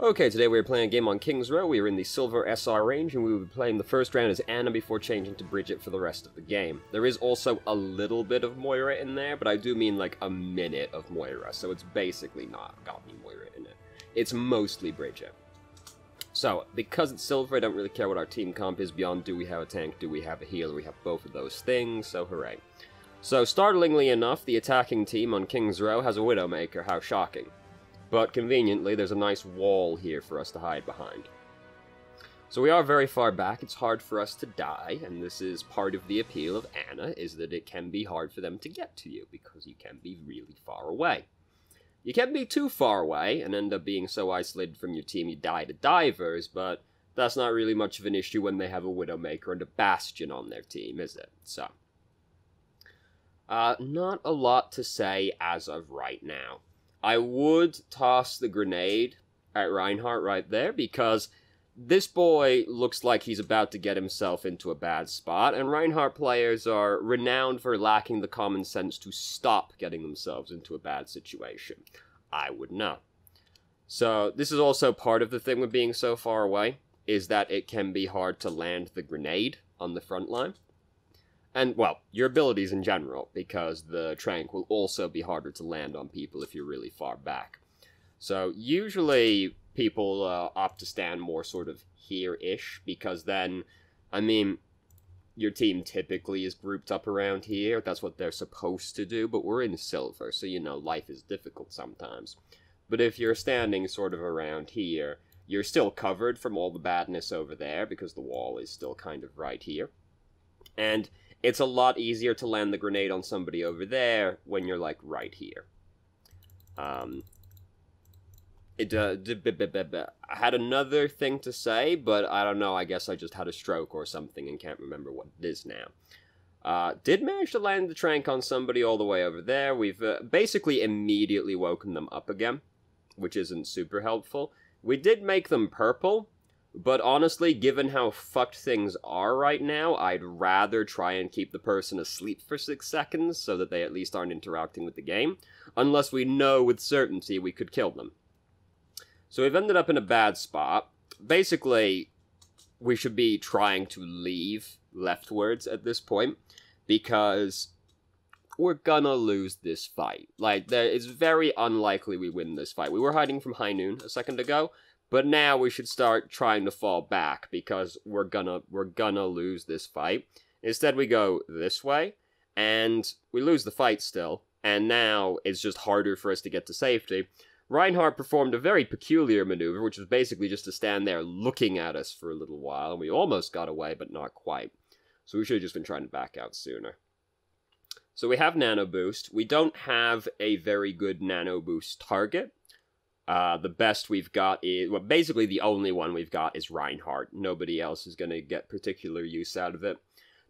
Okay, today we're playing a game on King's Row. We are in the Silver SR range, and we will be playing the first round as Ana before changing to Brigitte for the rest of the game. There is also a little bit of Moira in there, but I do mean like a minute of Moira, so it's basically not got me Moira in it. It's mostly Brigitte. So, because it's Silver, I don't really care what our team comp is beyond do we have a tank, do we have a healer, we have both of those things, so hooray. So, startlingly enough, the attacking team on King's Row has a Widowmaker, how shocking. But conveniently, there's a nice wall here for us to hide behind. So we are very far back, it's hard for us to die, and this is part of the appeal of Ana, is that it can be hard for them to get to you, because you can be really far away. You can be too far away, and end up being so isolated from your team you die to divers, but that's not really much of an issue when they have a Widowmaker and a Bastion on their team, is it? So, not a lot to say as of right now. I would toss the grenade at Reinhardt right there, because this boy looks like he's about to get himself into a bad spot, and Reinhardt players are renowned for lacking the common sense to stop getting themselves into a bad situation. I would know. So, this is also part of the thing with being so far away, is that it can be hard to land the grenade on the front line. And, well, your abilities in general, because the Trank will also be harder to land on people if you're really far back. So, usually, people opt to stand more sort of here-ish, because then, I mean, your team typically is grouped up around here, that's what they're supposed to do, but we're in Silver, so, you know, life is difficult sometimes. But if you're standing sort of around here, you're still covered from all the badness over there, because the wall is still kind of right here. And it's a lot easier to land the grenade on somebody over there when you're, like, right here. I had another thing to say, but I don't know, I guess I just had a stroke or something and can't remember what it is now. Did manage to land the Trank on somebody all the way over there. We've basically immediately woken them up again, which isn't super helpful. We did make them purple, but honestly, given how fucked things are right now, I'd rather try and keep the person asleep for 6 seconds so that they at least aren't interacting with the game, unless we know with certainty we could kill them. So we've ended up in a bad spot. Basically, we should be trying to leave leftwards at this point, because we're gonna lose this fight. Like, it's very unlikely we win this fight. We were hiding from High Noon a second ago, but now we should start trying to fall back, because we're gonna lose this fight. Instead, we go this way, and we lose the fight still, and now it's just harder for us to get to safety. Reinhardt performed a very peculiar maneuver, which was basically just to stand there looking at us for a little while, and we almost got away, but not quite. So we should have just been trying to back out sooner. So we have Nano Boost. We don't have a very good Nano Boost target. The best we've got is, well, basically the only one we've got is Reinhardt. Nobody else is going to get particular use out of it.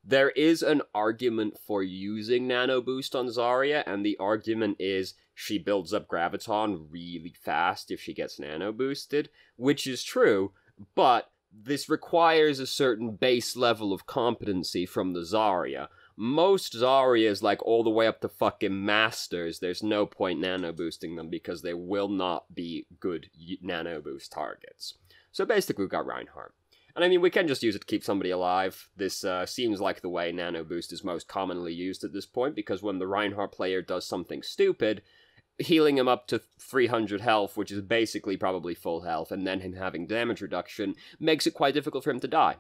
There is an argument for using Nano Boost on Zarya, and the argument is she builds up Graviton really fast if she gets Nano Boosted, which is true, but this requires a certain base level of competency from the Zarya. Most Zaryas, like, all the way up to fucking Masters, there's no point Nano Boosting them because they will not be good Nano Boost targets. So basically we've got Reinhardt. And I mean, we can just use it to keep somebody alive. This seems like the way Nano Boost is most commonly used at this point, because when the Reinhardt player does something stupid, healing him up to 300 health, which is basically probably full health, and then him having damage reduction, makes it quite difficult for him to die.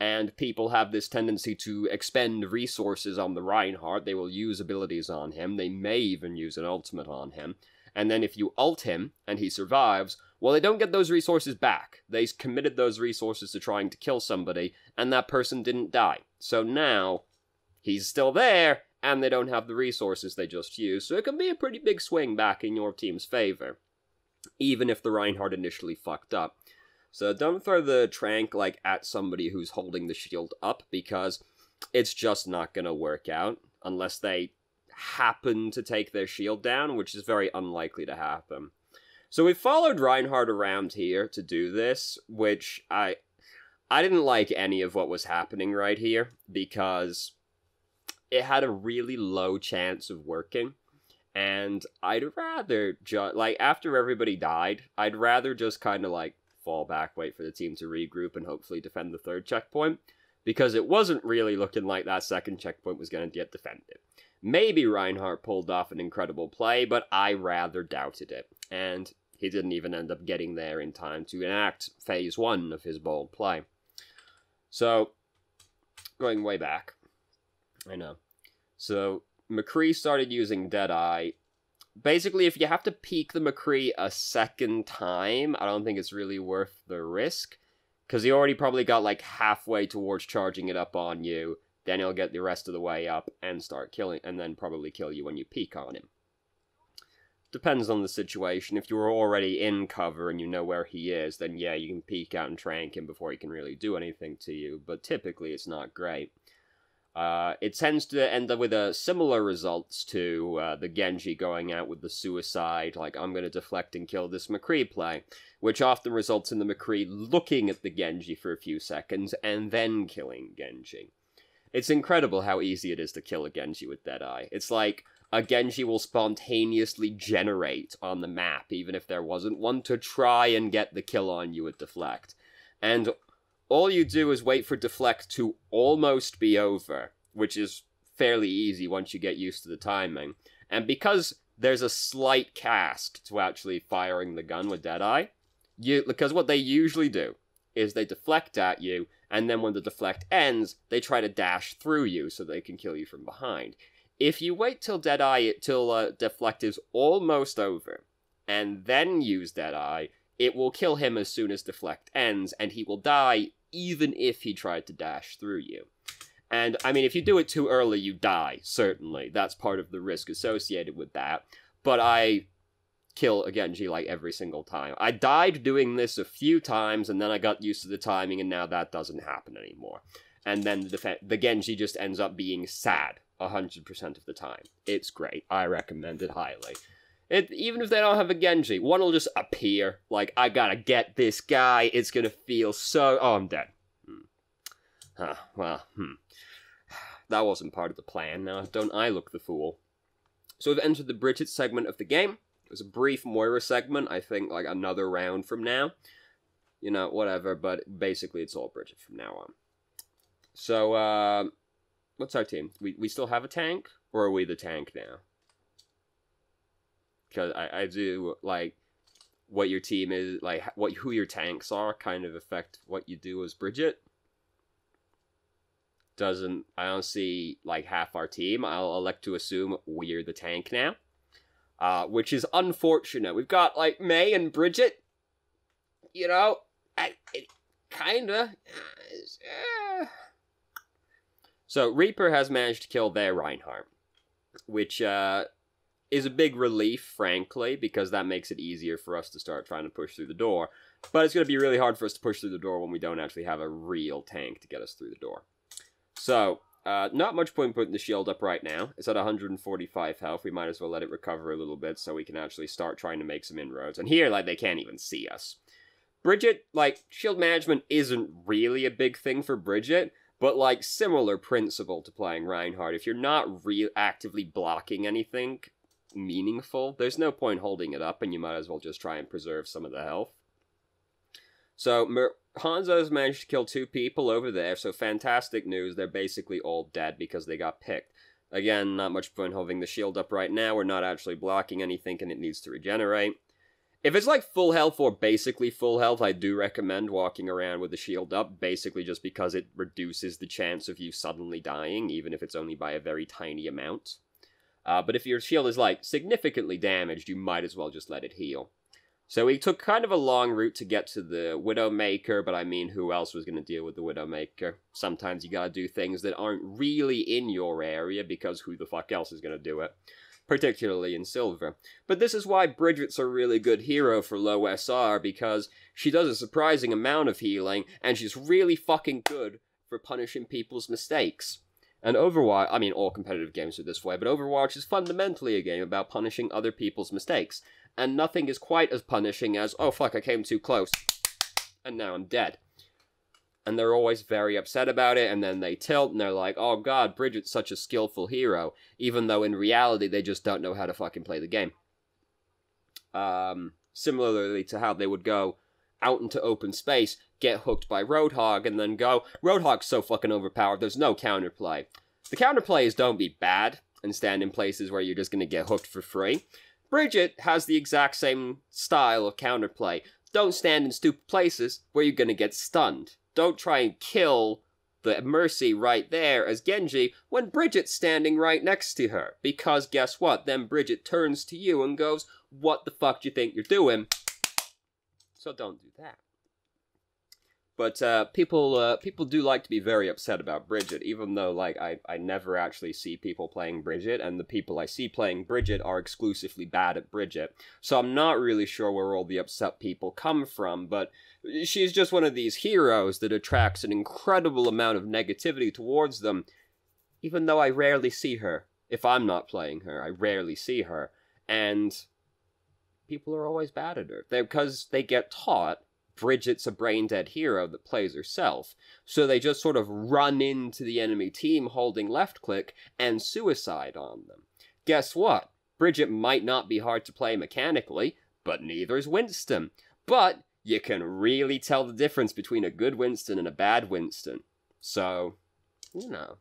And people have this tendency to expend resources on the Reinhardt. They will use abilities on him. They may even use an ultimate on him. And then if you ult him, and he survives, well, they don't get those resources back. They committed those resources to trying to kill somebody, and that person didn't die. So now, he's still there, and they don't have the resources they just used. So it can be a pretty big swing back in your team's favor, even if the Reinhardt initially fucked up. So don't throw the Trank, like, at somebody who's holding the shield up, because it's just not gonna work out, unless they happen to take their shield down, which is very unlikely to happen. So we followed Reinhardt around here to do this, which I didn't like any of what was happening right here, because it had a really low chance of working, And I'd rather just, like, after everybody died, I'd rather just kind of, like, fall back, wait for the team to regroup, and hopefully defend the third checkpoint, because it wasn't really looking like that second checkpoint was going to get defended. Maybe Reinhardt pulled off an incredible play, but I rather doubted it, and he didn't even end up getting there in time to enact phase 1 of his bold play. So, going way back, I know. So, McCree started using Deadeye. Basically, if you have to peek the McCree a second time, I don't think it's really worth the risk, because he already probably got like halfway towards charging it up on you, then he'll get the rest of the way up and start killing, and then probably kill you when you peek on him. Depends on the situation. If you're already in cover and you know where he is, then yeah, you can peek out and trank him before he can really do anything to you, but typically it's not great. It tends to end up with similar results to the Genji going out with the suicide, like, I'm going to deflect and kill this McCree play, which often results in the McCree looking at the Genji for a few seconds and then killing Genji. It's incredible how easy it is to kill a Genji with Deadeye. It's like a Genji will spontaneously generate on the map, even if there wasn't one, to try and get the kill on you with deflect. And all you do is wait for deflect to almost be over, which is fairly easy once you get used to the timing. And because there's a slight cast to actually firing the gun with Deadeye, because what they usually do is they deflect at you, and then when the deflect ends, they try to dash through you so they can kill you from behind. If you wait till deflect is almost over, and then use Deadeye, it will kill him as soon as deflect ends, and he will die even if he tried to dash through you. And, I mean, if you do it too early, you die, certainly. That's part of the risk associated with that. But I kill a Genji, like, every single time. I died doing this a few times, and then I got used to the timing, and now that doesn't happen anymore. And then the Genji just ends up being sad 100% of the time. It's great. I recommend it highly. Even if they don't have a Genji, one will just appear, like, I gotta get this guy, it's gonna feel so... Oh, I'm dead. That wasn't part of the plan, now don't I look the fool. So we've entered the Brigitte segment of the game. It was a brief Moira segment, I think, like, another round from now. You know, whatever, but basically it's all Brigitte from now on. So, what's our team? We still have a tank? Or are we the tank now? Because I do, like, what your team is, like, who your tanks are kind of affect what you do as Brigitte. I don't see, like, half our team. I'll elect to assume we're the tank now. Which is unfortunate. We've got, like, May and Brigitte. You know, kinda. So, Reaper has managed to kill their Reinhardt. Which, is a big relief, frankly, because that makes it easier for us to start trying to push through the door. But it's going to be really hard for us to push through the door when we don't actually have a real tank to get us through the door. So, not much point putting the shield up right now. It's at 145 health. We might as well let it recover a little bit so we can actually start trying to make some inroads. And here, like, they can't even see us. Brigitte, like, shield management isn't really a big thing for Brigitte, but, like, similar principle to playing Reinhardt. If you're not actively blocking anything meaningful, there's no point holding it up, and you might as well just try and preserve some of the health. So, Hanzo's managed to kill 2 people over there, so fantastic news. They're basically all dead because they got picked. Again, not much point holding the shield up right now. We're not actually blocking anything, and it needs to regenerate. If it's like full health or basically full health, I do recommend walking around with the shield up, basically just because it reduces the chance of you suddenly dying, even if it's only by a very tiny amount. But if your shield is, like, significantly damaged, you might as well just let it heal. So we took kind of a long route to get to the Widowmaker, but I mean, who else was going to deal with the Widowmaker? Sometimes you gotta do things that aren't really in your area, because who the fuck else is going to do it? Particularly in Silver. But this is why Brigitte's a really good hero for low SR, because she does a surprising amount of healing, and she's really fucking good for punishing people's mistakes. And Overwatch, I mean, all competitive games are this way, but Overwatch is fundamentally a game about punishing other people's mistakes. And nothing is quite as punishing as, oh fuck, I came too close, and now I'm dead. and they're always very upset about it, and then they tilt, and they're like, oh god, Bridget's such a skillful hero, even though in reality they just don't know how to fucking play the game. Similarly to how they would go out into open space, get hooked by Roadhog, and then go, Roadhog's so fucking overpowered, there's no counterplay. The counterplay is don't be bad, and stand in places where you're just gonna get hooked for free. Bridget has the exact same style of counterplay. Don't stand in stupid places where you're gonna get stunned. Don't try and kill the Mercy right there as Genji when Bridget's standing right next to her. Because guess what? Then Bridget turns to you and goes, what the fuck do you think you're doing? So don't do that. But people do like to be very upset about Bridget, even though like I never actually see people playing Bridget, and the people I see playing Bridget are exclusively bad at Bridget. So I'm not really sure where all the upset people come from, but she's just one of these heroes that attracts an incredible amount of negativity towards them, even though I rarely see her. If I'm not playing her, I rarely see her. And people are always bad at her. Because they get taught Bridget's a brain-dead hero that plays herself. So they just sort of run into the enemy team holding left-click and suicide on them. Guess what? Bridget might not be hard to play mechanically, but neither is Winston. But you can really tell the difference between a good Winston and a bad Winston. So, you know.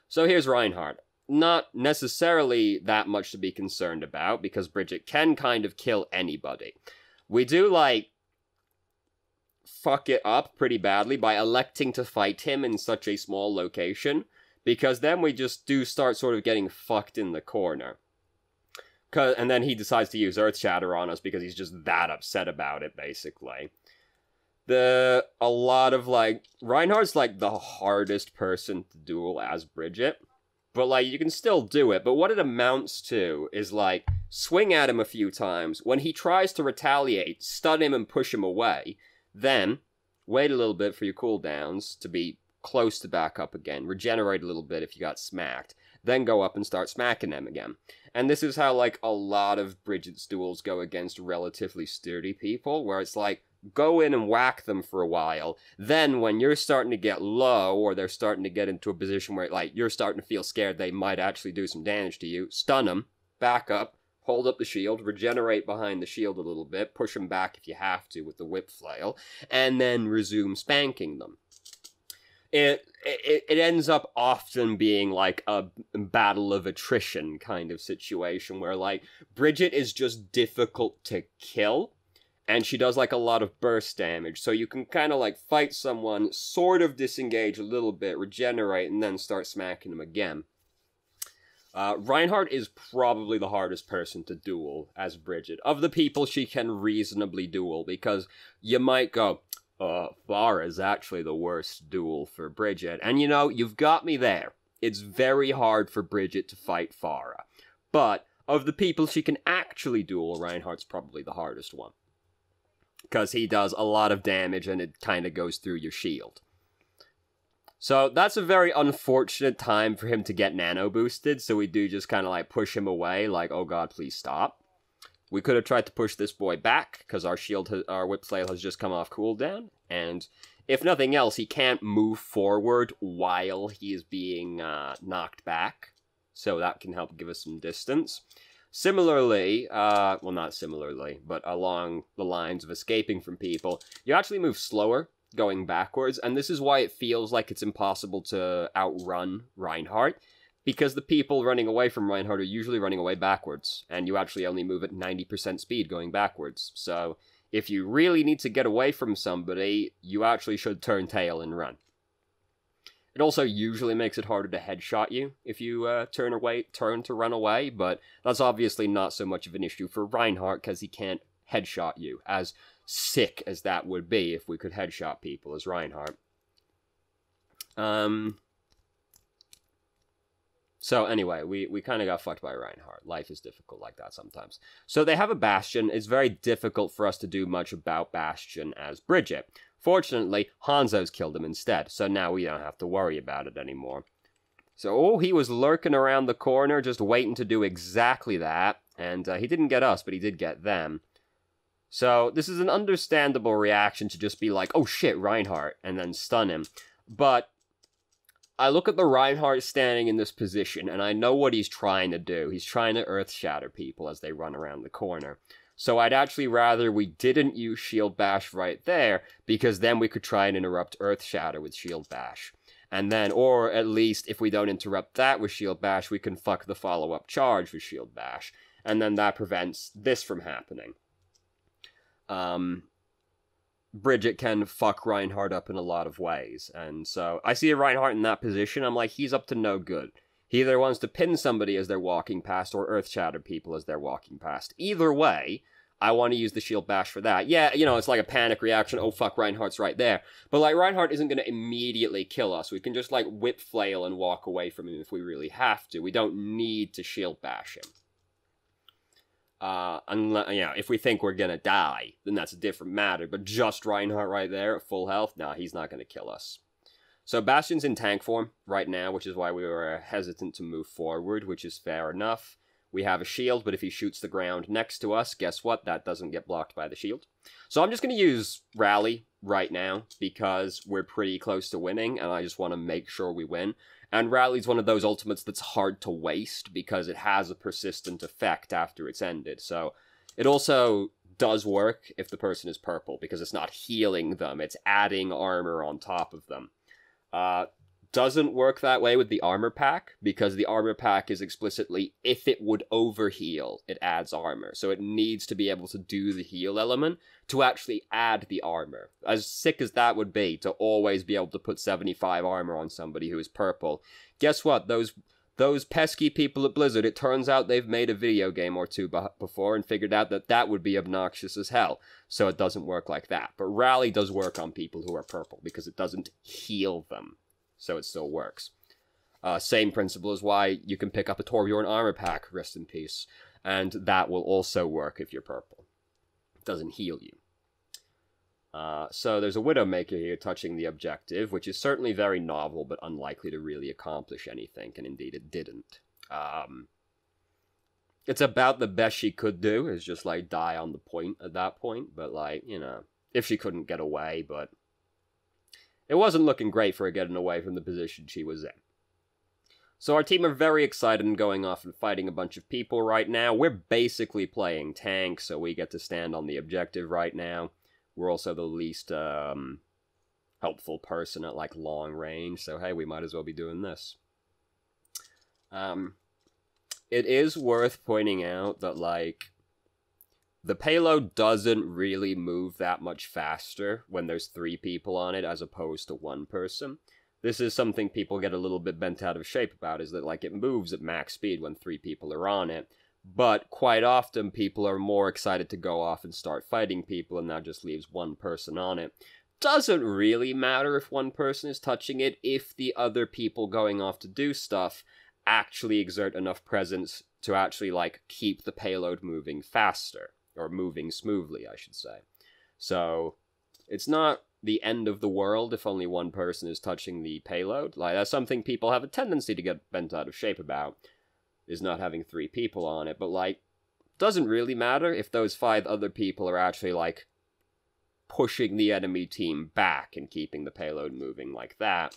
So here's Reinhardt. Not necessarily that much to be concerned about, because Bridget can kind of kill anybody. We do, like, fuck it up pretty badly by electing to fight him in such a small location, because then we just do start sort of getting fucked in the corner. And then he decides to use Earth Shatter on us because he's just that upset about it, basically. A lot of, like, Reinhardt's, like, the hardest person to duel as Bridget. But, like, you can still do it. But what it amounts to is, like, swing at him a few times. When he tries to retaliate, stun him and push him away. Then, wait a little bit for your cooldowns to be close to back up again. Regenerate a little bit if you got smacked. Then go up and start smacking them again. And this is how, like, a lot of Bridget's duels go against relatively sturdy people. Where it's like, go in and whack them for a while. Then when you're starting to get low, or they're starting to get into a position where, like, you're starting to feel scared they might actually do some damage to you, stun them, back up, hold up the shield, regenerate behind the shield a little bit, push them back if you have to with the whip flail, and then resume spanking them. It ends up often being like a battle of attrition kind of situation where, like, Bridget is just difficult to kill, and she does, like, a lot of burst damage, so you can kind of, like, fight someone, sort of disengage a little bit, regenerate, and then start smacking them again. Reinhardt is probably the hardest person to duel as Bridget, of the people she can reasonably duel, because you might go, Pharah is actually the worst duel for Bridget, and you know, you've got me there. It's very hard for Bridget to fight Pharah, but of the people she can actually duel, Reinhardt's probably the hardest one. Because he does a lot of damage and it kind of goes through your shield. So that's a very unfortunate time for him to get nano boosted, so we do just kind of like push him away, like, oh god, please stop. We could have tried to push this boy back, because our whip flail has just come off cooldown, and if nothing else, he can't move forward while he is being knocked back, so that can help give us some distance. Similarly, well, not similarly, but along the lines of escaping from people, you actually move slower going backwards, and this is why it feels like it's impossible to outrun Reinhardt, because the people running away from Reinhardt are usually running away backwards, and you actually only move at 90% speed going backwards. So if you really need to get away from somebody, you actually should turn tail and run. It also usually makes it harder to headshot you if you turn to run away, but that's obviously not so much of an issue for Reinhardt because he can't headshot you, as sick as that would be if we could headshot people as Reinhardt. So anyway, we kind of got fucked by Reinhardt. Life is difficult like that sometimes. So they have a Bastion. It's very difficult for us to do much about Bastion as Bridget. Fortunately, Hanzo's killed him instead, so now we don't have to worry about it anymore. So, he was lurking around the corner, just waiting to do exactly that, and he didn't get us, but he did get them. So this is an understandable reaction to just be like, oh shit, Reinhardt, and then stun him. But I look at the Reinhardt standing in this position, and I know what he's trying to do. He's trying to earth shatter people as they run around the corner. So I'd actually rather we didn't use Shield Bash right there, because then we could try and interrupt Earth Shatter with Shield Bash. And then, or at least, if we don't interrupt that with Shield Bash, we can fuck the follow-up charge with Shield Bash. And then that prevents this from happening. Brigitte can fuck Reinhardt up in a lot of ways. And so, I see a Reinhardt in that position, I'm like, he's up to no good. He either wants to pin somebody as they're walking past, or Earth Shatter people as they're walking past. Either way, I want to use the Shield Bash for that. Yeah, you know, it's like a panic reaction. Oh, fuck, Reinhardt's right there. But, like, Reinhardt isn't going to immediately kill us. We can just, like, whip flail and walk away from him if we really have to. We don't need to Shield Bash him. Unless, you know, if we think we're going to die, then that's a different matter. But just Reinhardt right there at full health, nah, he's not going to kill us. So Bastion's in tank form right now, which is why we were hesitant to move forward, which is fair enough. We have a shield, but if he shoots the ground next to us, guess what? That doesn't get blocked by the shield. So I'm just going to use Rally right now, because we're pretty close to winning, and I just want to make sure we win. And Rally's one of those ultimates that's hard to waste, because it has a persistent effect after it's ended. So it also does work if the person is purple, because it's not healing them, it's adding armor on top of them. Doesn't work that way with the armor pack, because the armor pack is explicitly, if it would overheal, it adds armor. So it needs to be able to do the heal element to actually add the armor. As sick as that would be, to always be able to put 75 armor on somebody who is purple. Guess what? Those pesky people at Blizzard, it turns out they've made a video game or two before and figured out that that would be obnoxious as hell. So it doesn't work like that. But Rally does work on people who are purple, because it doesn't heal them. So it still works. Same principle as why you can pick up a Torbjorn armor pack, rest in peace. And that will also work if you're purple. It doesn't heal you. So there's a Widowmaker here touching the objective, which is certainly very novel, but unlikely to really accomplish anything, and indeed it didn't. It's about the best she could do, is just, like, die on the point at that point, but, like, you know, if she couldn't get away, but it wasn't looking great for her getting away from the position she was in. So our team are very excited and going off and fighting a bunch of people right now. We're basically playing tank, so we get to stand on the objective right now. We're also the least helpful person at, like, long range, so hey, we might as well be doing this. It is worth pointing out that, like, the payload doesn't really move that much faster when there's 3 people on it as opposed to 1 person. This is something people get a little bit bent out of shape about, is that, like, it moves at max speed when 3 people are on it. But quite often people are more excited to go off and start fighting people, and that just leaves 1 person on it. Doesn't really matter if 1 person is touching it, if the other people going off to do stuff actually exert enough presence to actually, like, keep the payload moving faster. Or moving smoothly, I should say. So, it's not the end of the world if only 1 person is touching the payload. Like, that's something people have a tendency to get bent out of shape about, is not having 3 people on it. But, like, doesn't really matter if those 5 other people are actually, like, pushing the enemy team back and keeping the payload moving like that.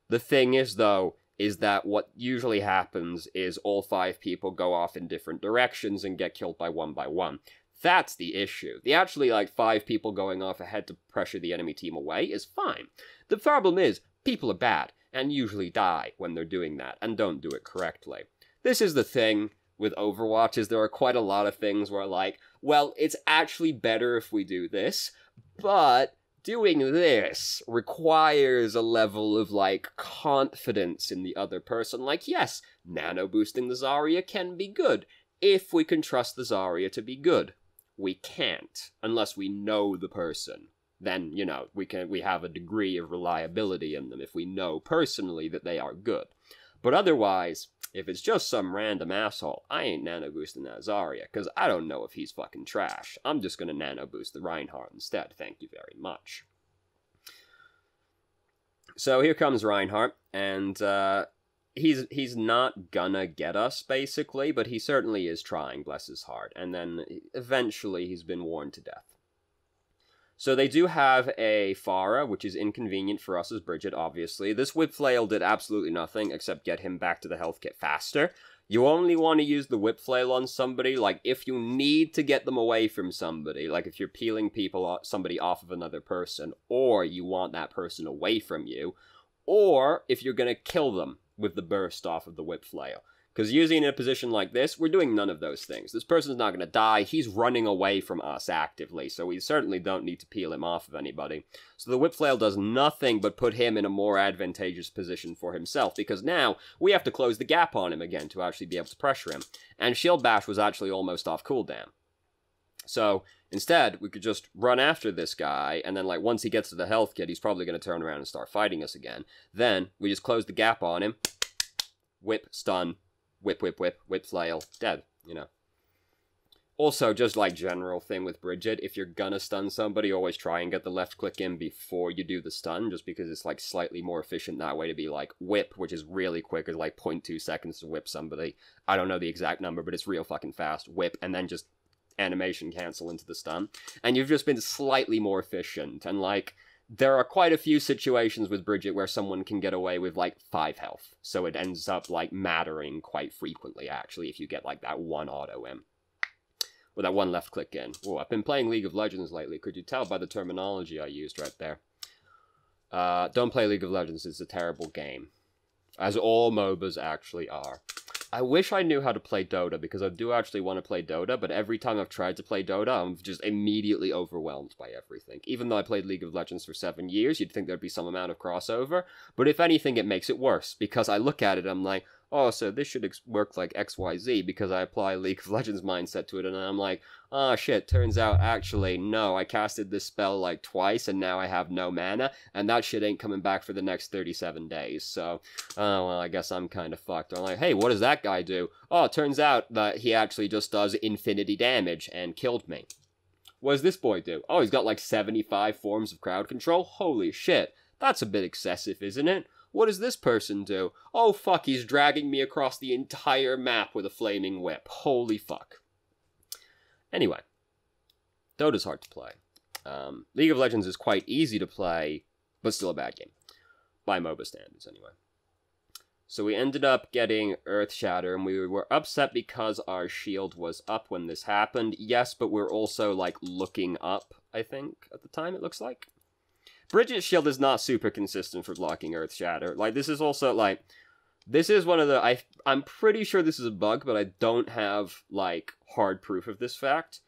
The thing is, though, is that what usually happens is all 5 people go off in different directions and get killed by 1. That's the issue. The actually, like, 5 people going off ahead to pressure the enemy team away is fine. The problem is, people are bad, and usually die when they're doing that, and don't do it correctly. This is the thing with Overwatch, is there are quite a lot of things where, like, well, it's actually better if we do this, but doing this requires a level of, like, confidence in the other person. Like, yes, nano-boosting the Zarya can be good, if we can trust the Zarya to be good. We can't, unless we know the person. Then, you know, we have a degree of reliability in them if we know personally that they are good. But otherwise, if it's just some random asshole, I ain't nano-boosting that Zarya, because I don't know if he's fucking trash. I'm just gonna nano-boost the Reinhardt instead, thank you very much. So here comes Reinhardt, and he's not gonna get us, basically, but he certainly is trying, bless his heart. And then, eventually, he's been worn to death. So they do have a Farah, which is inconvenient for us as Brigitte, obviously. This whip flail did absolutely nothing except get him back to the health kit faster. You only want to use the whip flail on somebody, like, if you need to get them away from somebody, like if you're peeling somebody off of another person, or you want that person away from you, or if you're going to kill them with the burst off of the whip flail. Because using it in a position like this, we're doing none of those things. This person's not going to die. He's running away from us actively, so we certainly don't need to peel him off of anybody. So the whip flail does nothing but put him in a more advantageous position for himself, because now we have to close the gap on him again to actually be able to pressure him. And Shield Bash was actually almost off cooldown. So instead, we could just run after this guy, and then like once he gets to the health kit, he's probably going to turn around and start fighting us again. Then we just close the gap on him, whip, stun, whip, whip, whip, whip flail, dead, you know. Also, just like general thing with Brigitte, if you're gonna stun somebody, always try and get the left click in before you do the stun, just because it's like slightly more efficient that way to be like whip, which is really quick, is like 0.2 seconds to whip somebody. I don't know the exact number, but it's real fucking fast. Whip, and then just animation cancel into the stun. And you've just been slightly more efficient, and like, there are quite a few situations with Brigitte where someone can get away with, like, 5 health. So it ends up, like, mattering quite frequently, actually, if you get, like, that one auto-in. Or that one left-click in. Whoa, I've been playing League of Legends lately. Could you tell by the terminology I used right there? Don't play League of Legends. It's a terrible game. As all MOBAs actually are. I wish I knew how to play Dota, because I do actually want to play Dota, but every time I've tried to play Dota, I'm just immediately overwhelmed by everything. Even though I played League of Legends for 7 years, you'd think there'd be some amount of crossover, but if anything, it makes it worse, because I look at it, I'm like, oh, so this should work like XYZ, because I apply League of Legends mindset to it, and I'm like, oh shit, turns out, actually, no, I casted this spell like twice, and now I have no mana, and that shit ain't coming back for the next 37 days, so, oh, well, I guess I'm kind of fucked. I'm like, hey, what does that guy do? Oh, it turns out that he actually just does infinity damage, and killed me. What does this boy do? Oh, he's got like 75 forms of crowd control? Holy shit, that's a bit excessive, isn't it? What does this person do? Oh fuck, he's dragging me across the entire map with a flaming whip. Holy fuck. Anyway, Dota's hard to play. League of Legends is quite easy to play, but still a bad game. By MOBA standards, anyway. So we ended up getting Earthshatter, and we were upset because our shield was up when this happened. Yes, but we're also, like, looking up, I think, at the time, it looks like. Brigitte's shield is not super consistent for blocking Earthshatter. Like, this is also, like, this is one of the, I'm pretty sure this is a bug, but I don't have, like, hard proof of this fact.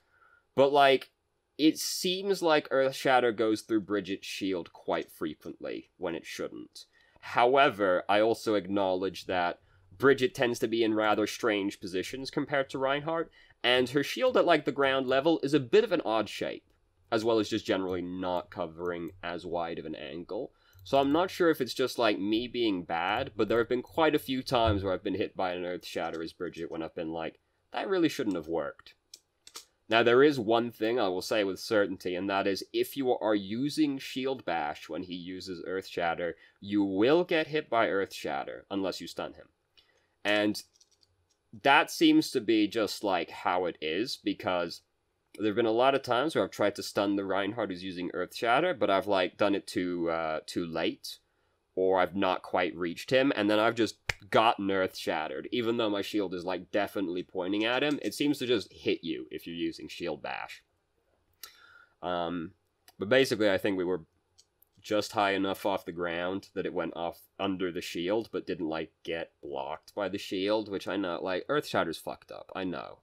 But, like, it seems like Earthshatter goes through Brigitte's shield quite frequently, when it shouldn't. However, I also acknowledge that Brigitte tends to be in rather strange positions compared to Reinhardt, and her shield at, like, the ground level is a bit of an odd shape, as well as just generally not covering as wide of an angle. So I'm not sure if it's just, like, me being bad, but there have been quite a few times where I've been hit by an Earthshatter as Brigitte when I've been like, that really shouldn't have worked. Now, there is one thing I will say with certainty, and that is, if you are using Shield Bash when he uses Earthshatter, you will get hit by Earthshatter, unless you stun him. And that seems to be just, like, how it is, because there have been a lot of times where I've tried to stun the Reinhardt who's using Earthshatter, but I've, like, done it too late, or I've not quite reached him, and then I've just gotten Earthshattered. Even though my shield is, like, definitely pointing at him, it seems to just hit you if you're using Shield Bash. But basically, I think we were just high enough off the ground that it went off under the shield, but didn't, like, get blocked by the shield, which I know, like, Earthshatter's fucked up. I know.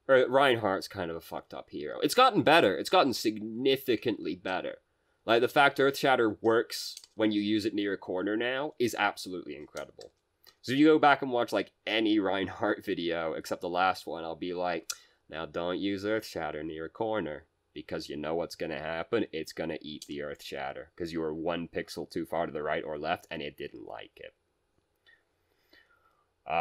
Reinhardt's kind of a fucked up hero. It's gotten better. It's gotten significantly better. Like, the fact Earthshatter works when you use it near a corner now is absolutely incredible. So if you go back and watch, like, any Reinhardt video, except the last one, I'll be like, now don't use Earthshatter near a corner, because you know what's going to happen. It's going to eat the Earthshatter, because you were 1 pixel too far to the right or left, and it didn't like it.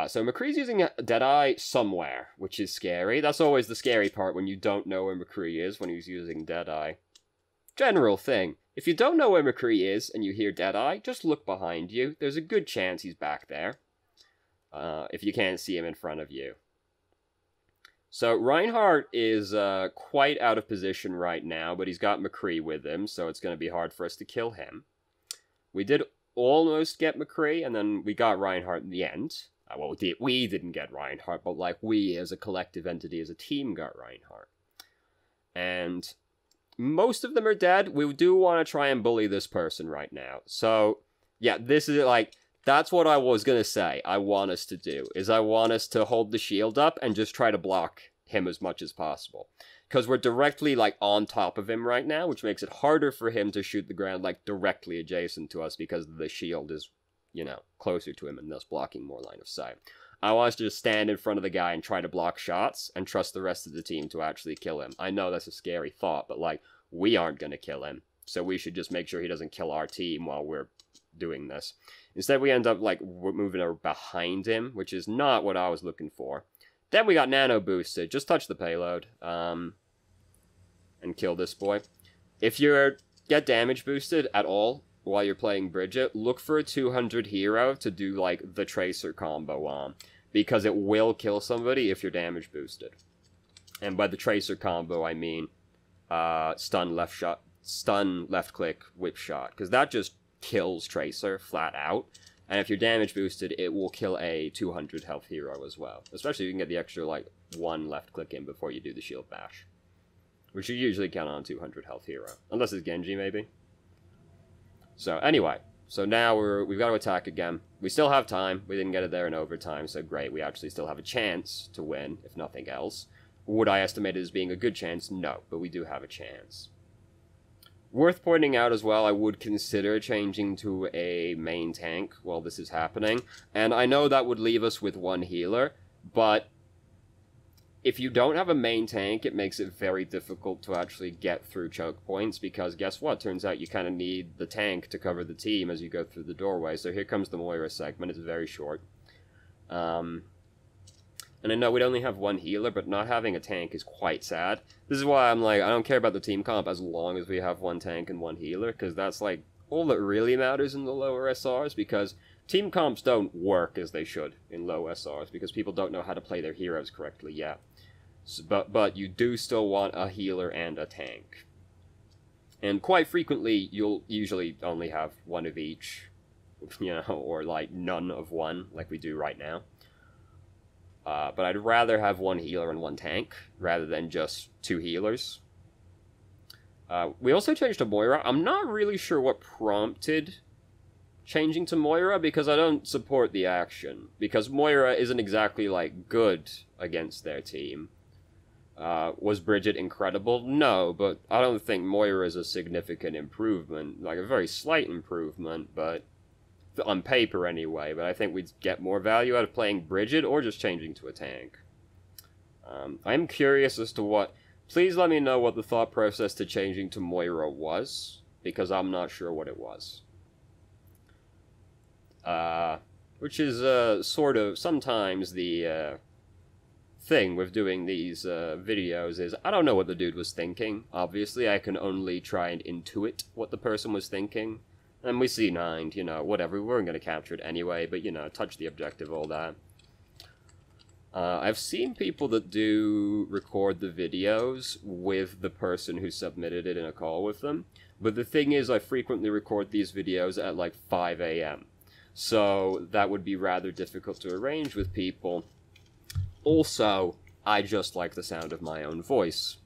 So McCree's using Deadeye somewhere, which is scary. That's always the scary part when you don't know where McCree is when he's using Deadeye. General thing. If you don't know where McCree is and you hear Deadeye, just look behind you. There's a good chance he's back there. If you can't see him in front of you. So Reinhardt is quite out of position right now, but he's got McCree with him, so it's going to be hard for us to kill him. We did almost get McCree, and then we got Reinhardt in the end. Well, we didn't get Reinhardt, but like we as a collective entity, as a team, got Reinhardt. And most of them are dead. We do want to try and bully this person right now. So, yeah, this is like, that's what I was going to say I want us to do, is I want us to hold the shield up and just try to block him as much as possible. Because we're directly, like, on top of him right now, which makes it harder for him to shoot the ground, like, directly adjacent to us because the shield is, you know, closer to him and thus blocking more line of sight. I want us to just stand in front of the guy and try to block shots and trust the rest of the team to actually kill him. I know that's a scary thought, but, like, we aren't going to kill him, so we should just make sure he doesn't kill our team while we're doing this. Instead, we end up, like, moving behind him, which is not what I was looking for. Then we got nano boosted. Just touch the payload, and kill this boy. If you get damage boosted at all while you're playing Brigitte, look for a 200 hero to do, like, the Tracer combo on, because it will kill somebody if you're damage boosted. And by the Tracer combo, I mean stun left click, whip shot, because that just kills Tracer flat out. And if you're damage boosted, it will kill a 200 health hero as well. Especially if you can get the extra, like, 1 left click in before you do the shield bash. Which you usually count on 200 health hero. Unless it's Genji, maybe. So, anyway. So now we've got to attack again. We still have time. We didn't get it there in overtime, so great. We actually still have a chance to win, if nothing else. Would I estimate it as being a good chance? No, but we do have a chance. Worth pointing out as well, I would consider changing to a main tank while this is happening. And I know that would leave us with 1 healer, but if you don't have a main tank, it makes it very difficult to actually get through choke points, because guess what? Turns out you kind of need the tank to cover the team as you go through the doorway. So here comes the Moira segment. It's very short. And I know we'd only have 1 healer, but not having a tank is quite sad. This is why I'm like, I don't care about the team comp as long as we have 1 tank and 1 healer, because that's like all that really matters in the lower SRs, because team comps don't work as they should in low SRs, because people don't know how to play their heroes correctly yet. So, but you do still want a healer and a tank. And quite frequently, you'll usually only have 1 of each, you know, or like none of 1, like we do right now. But I'd rather have 1 healer and 1 tank, rather than just 2 healers. We also changed to Moira. I'm not really sure what prompted changing to Moira, because I don't support the action. Because Moira isn't exactly, like, good against their team. Was Brigitte incredible? No, but I don't think Moira is a significant improvement. Like, a very slight improvement, but on paper anyway, but I think we'd get more value out of playing Brigitte or just changing to a tank. I'm curious as to what... Please let me know what the thought process to changing to Moira was, because I'm not sure what it was. Which is sort of sometimes the thing with doing these videos is I don't know what the dude was thinking. Obviously, I can only try and intuit what the person was thinking. And we C9'd, you know, whatever, we weren't going to capture it anyway, but, you know, touch the objective, all that. I've seen people that do record the videos with the person who submitted it in a call with them, but the thing is, I frequently record these videos at, like, 5 AM. So, that would be rather difficult to arrange with people. Also, I just like the sound of my own voice.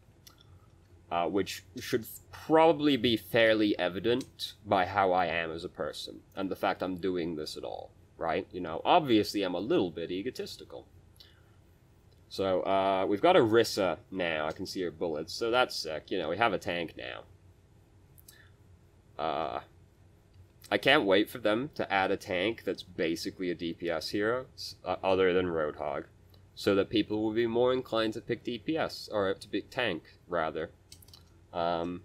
Which should probably be fairly evident by how I am as a person, and the fact I'm doing this at all, right? You know, obviously I'm a little bit egotistical. So, we've got Orisa now, I can see her bullets, so that's sick, you know, we have a tank now. I can't wait for them to add a tank that's basically a DPS hero, other than Roadhog, so that people will be more inclined to pick DPS, or to pick tank, rather. I'm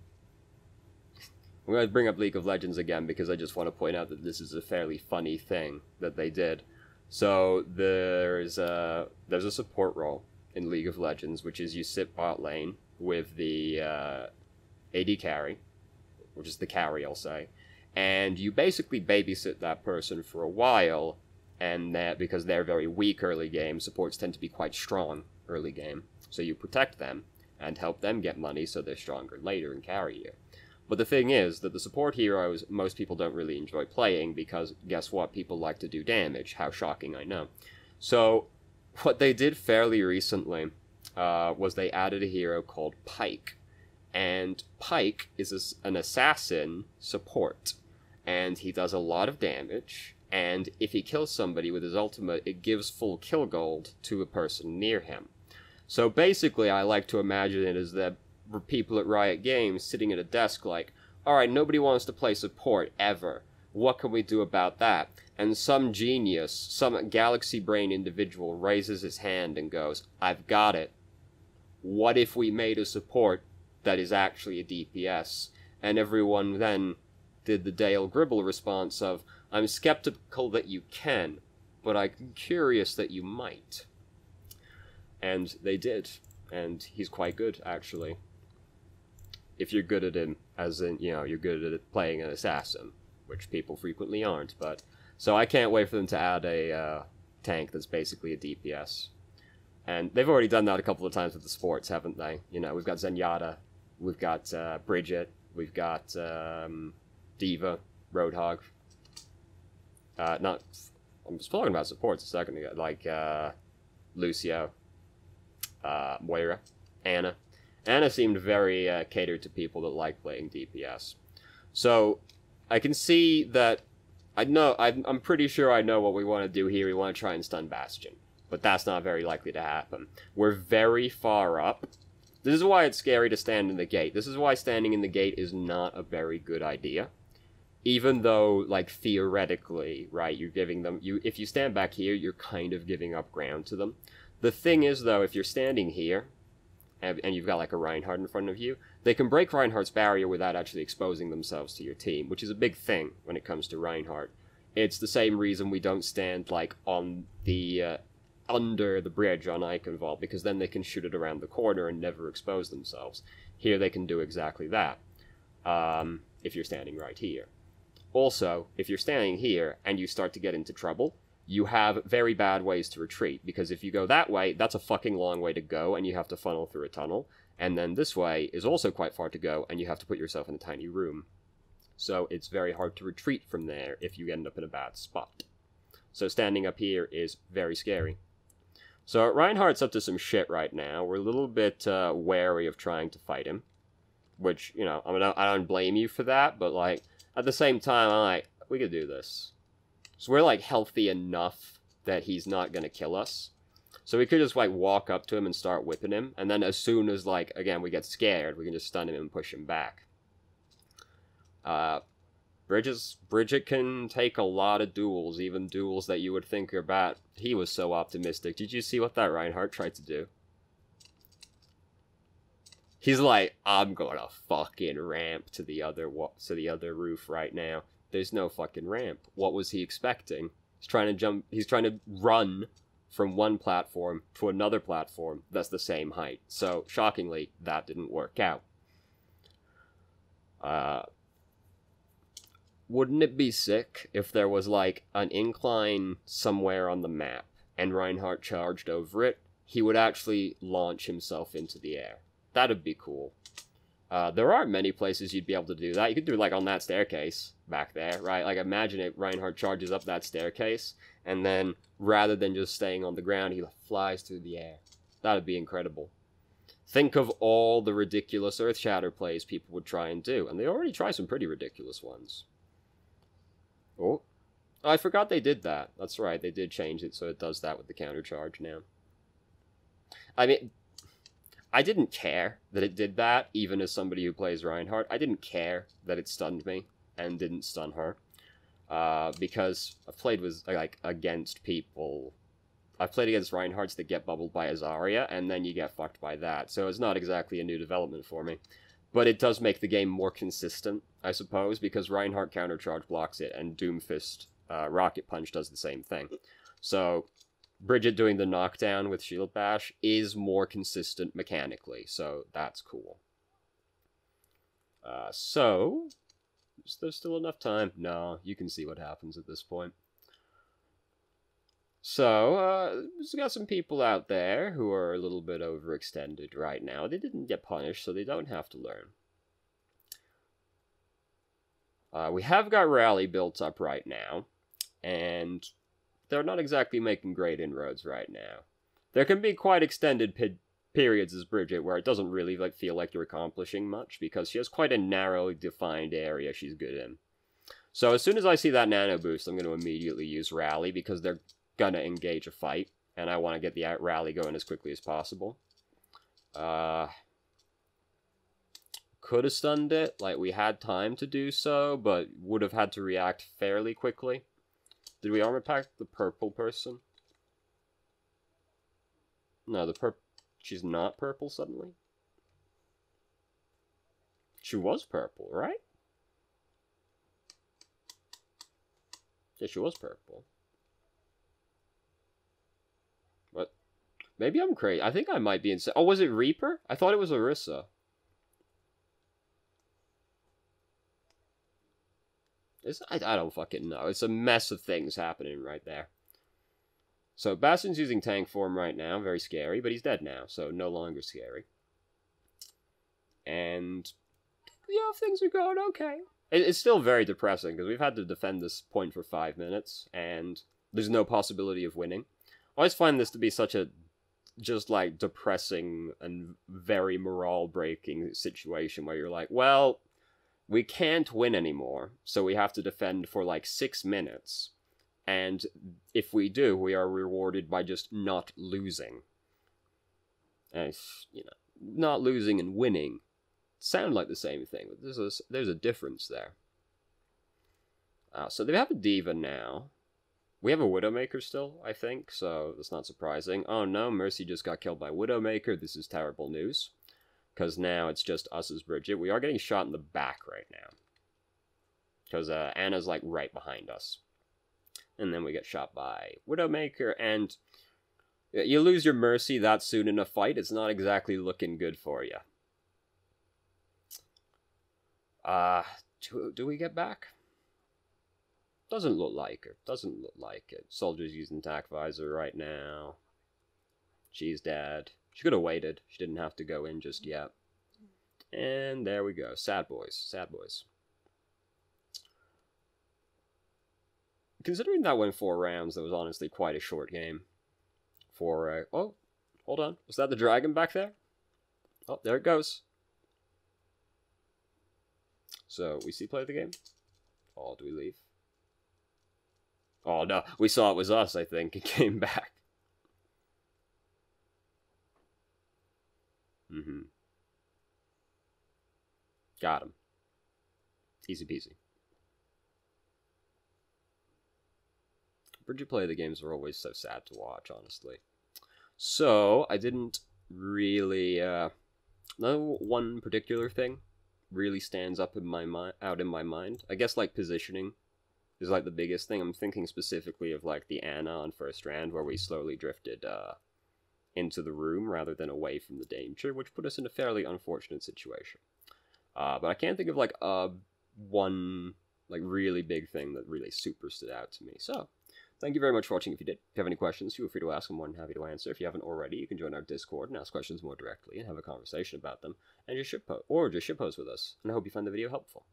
going to bring up League of Legends again because I just want to point out that this is a fairly funny thing that they did. So there's a support role in League of Legends, which is you sit bot lane with the AD carry, which is the carry, I'll say, and you basically babysit that person for a while, and that because they're very weak early game, supports tend to be quite strong early game. So you protect them and help them get money so they're stronger later and carry you. But the thing is that the support heroes, most people don't really enjoy playing because, guess what, people like to do damage. How shocking, I know. So, what they did fairly recently was they added a hero called Pike. And Pike is an assassin support. And he does a lot of damage, and if he kills somebody with his ultimate, it gives full kill gold to a person near him. So basically, I like to imagine it as the people at Riot Games sitting at a desk like, alright, nobody wants to play support, ever. What can we do about that? And some genius, some galaxy brain individual raises his hand and goes, I've got it. What if we made a support that is actually a DPS? And everyone then did the Dale Gribble response of, I'm skeptical that you can, but I'm curious that you might. And they did. And he's quite good, actually. If you're good at him, as in, you know, you're good at playing an assassin, which people frequently aren't, but... So I can't wait for them to add a tank that's basically a DPS. And they've already done that a couple of times with the sports, haven't they? You know, we've got Zenyatta, we've got Brigitte, we've got Diva, Roadhog. I'm just talking about supports a second ago, like Lucio, Moira, Ana. Ana seemed very catered to people that like playing DPS. So, I can see that, I'm pretty sure I know what we want to do here. We want to try and stun Bastion. But that's not very likely to happen. We're very far up. This is why it's scary to stand in the gate. This is why standing in the gate is not a very good idea. Even though, like, theoretically, right, you're giving them... if you stand back here, you're kind of giving up ground to them. The thing is, though, if you're standing here, and you've got, like, a Reinhardt in front of you, they can break Reinhardt's barrier without actually exposing themselves to your team, which is a big thing when it comes to Reinhardt. It's the same reason we don't stand, like, on the... under the bridge on Eichenwald, because then they can shoot it around the corner and never expose themselves. Here they can do exactly that, if you're standing right here. Also, if you're standing here and you start to get into trouble, you have very bad ways to retreat, because if you go that way, that's a fucking long way to go, and you have to funnel through a tunnel, and then this way is also quite far to go, and you have to put yourself in a tiny room. So it's very hard to retreat from there if you end up in a bad spot. So standing up here is very scary. So Reinhardt's up to some shit right now. We're a little bit wary of trying to fight him, which, you know, I don't blame you for that, but, like, at the same time, I'm like, we could do this. So we're, like, healthy enough that he's not gonna kill us. So we could just, like, walk up to him and start whipping him, and then as soon as, like, again, we get scared, we can just stun him and push him back. Brigitte can take a lot of duels, even duels that you would think are bad. He was so optimistic. Did you see what that Reinhardt tried to do? He's like, I'm gonna fucking ramp to the other roof right now. There's no fucking ramp. What was he expecting? He's trying to run from one platform to another platform that's the same height. So, shockingly, that didn't work out. Wouldn't it be sick if there was, like, an incline somewhere on the map, and Reinhardt charged over it? He would actually launch himself into the air. That'd be cool. There aren't many places you'd be able to do that. You could do it, like, on that staircase back there, right? Like, imagine it, Reinhardt charges up that staircase, and then, rather than just staying on the ground, he flies through the air. That'd be incredible. Think of all the ridiculous Earthshatter plays people would try and do, and they already try some pretty ridiculous ones. Oh, I forgot they did that. That's right, they did change it so it does that with the countercharge now. I mean, I didn't care that it did that, even as somebody who plays Reinhardt. I didn't care that it stunned me and didn't stun her. Because I've played with, like, against people. I've played against Reinhardts that get bubbled by a Zarya, and then you get fucked by that. So it's not exactly a new development for me. But it does make the game more consistent, I suppose, because Reinhardt countercharge blocks it, and Doomfist Rocket Punch does the same thing. So, Brigitte doing the knockdown with Shield Bash is more consistent mechanically, so that's cool. So, is there still enough time? No, you can see what happens at this point. So, we've got some people out there who are a little bit overextended right now. They didn't get punished, so they don't have to learn. We have got Rally built up right now, and they're not exactly making great inroads right now. There can be quite extended periods as Brigitte where it doesn't really feel like you're accomplishing much, because she has quite a narrowly defined area she's good in. So as soon as I see that nano boost, I'm going to immediately use Rally, because they're gonna engage a fight, and I want to get the rally going as quickly as possible. Could have stunned it, like we had time to do so, but would have had to react fairly quickly. Did we armor pack the purple person? No, she's not purple suddenly? She was purple, right? Yeah, she was purple. What? Maybe I'm crazy. I think I might be insane. Oh, was it Reaper? I thought it was Orisa. I don't fucking know. It's a mess of things happening right there. So, Bastion's using tank form right now. Very scary, but he's dead now, so no longer scary. And, yeah, things are going okay. It's still very depressing, because we've had to defend this point for 5 minutes, and there's no possibility of winning. I always find this to be such a, just like, depressing and very morale-breaking situation where you're like, well, we can't win anymore, so we have to defend for like 6 minutes. And if we do, we are rewarded by just not losing. And, you know, not losing and winning sound like the same thing, but there's a difference there. So they have a Diva now. We have a Widowmaker still, I think, so that's not surprising. Oh no, Mercy just got killed by Widowmaker. This is terrible news. Because now it's just us as Brigitte. We are getting shot in the back right now. Because Anna's like right behind us. And then we get shot by Widowmaker, and you lose your Mercy that soon in a fight. It's not exactly looking good for you. Do we get back? Doesn't look like it. Doesn't look like it. Soldier's using tac visor right now. She's dead. She could have waited. She didn't have to go in just yet. And there we go. Sad boys. Sad boys. Considering that went 4 rounds, that was honestly quite a short game. Oh, hold on. Was that the dragon back there? Oh, there it goes. So, we see play the game? Oh, do we leave? Oh, no. We saw it was us, I think. It came back. Got him. Easy peasy. Brigitte play the games are always so sad to watch, honestly. So, I didn't really, no one particular thing really stands up in my out in my mind. I guess, like, positioning is, like, the biggest thing. I'm thinking specifically of, like, the Ana on first round, where we slowly drifted, into the room rather than away from the danger, which put us in a fairly unfortunate situation. But I can't think of, like, one, like, really big thing that really super stood out to me. So, thank you very much for watching. If you did, if you have any questions, feel free to ask. I'm more than happy to answer. If you haven't already, you can join our Discord and ask questions more directly and have a conversation about them, and just shitpost with us. And I hope you find the video helpful.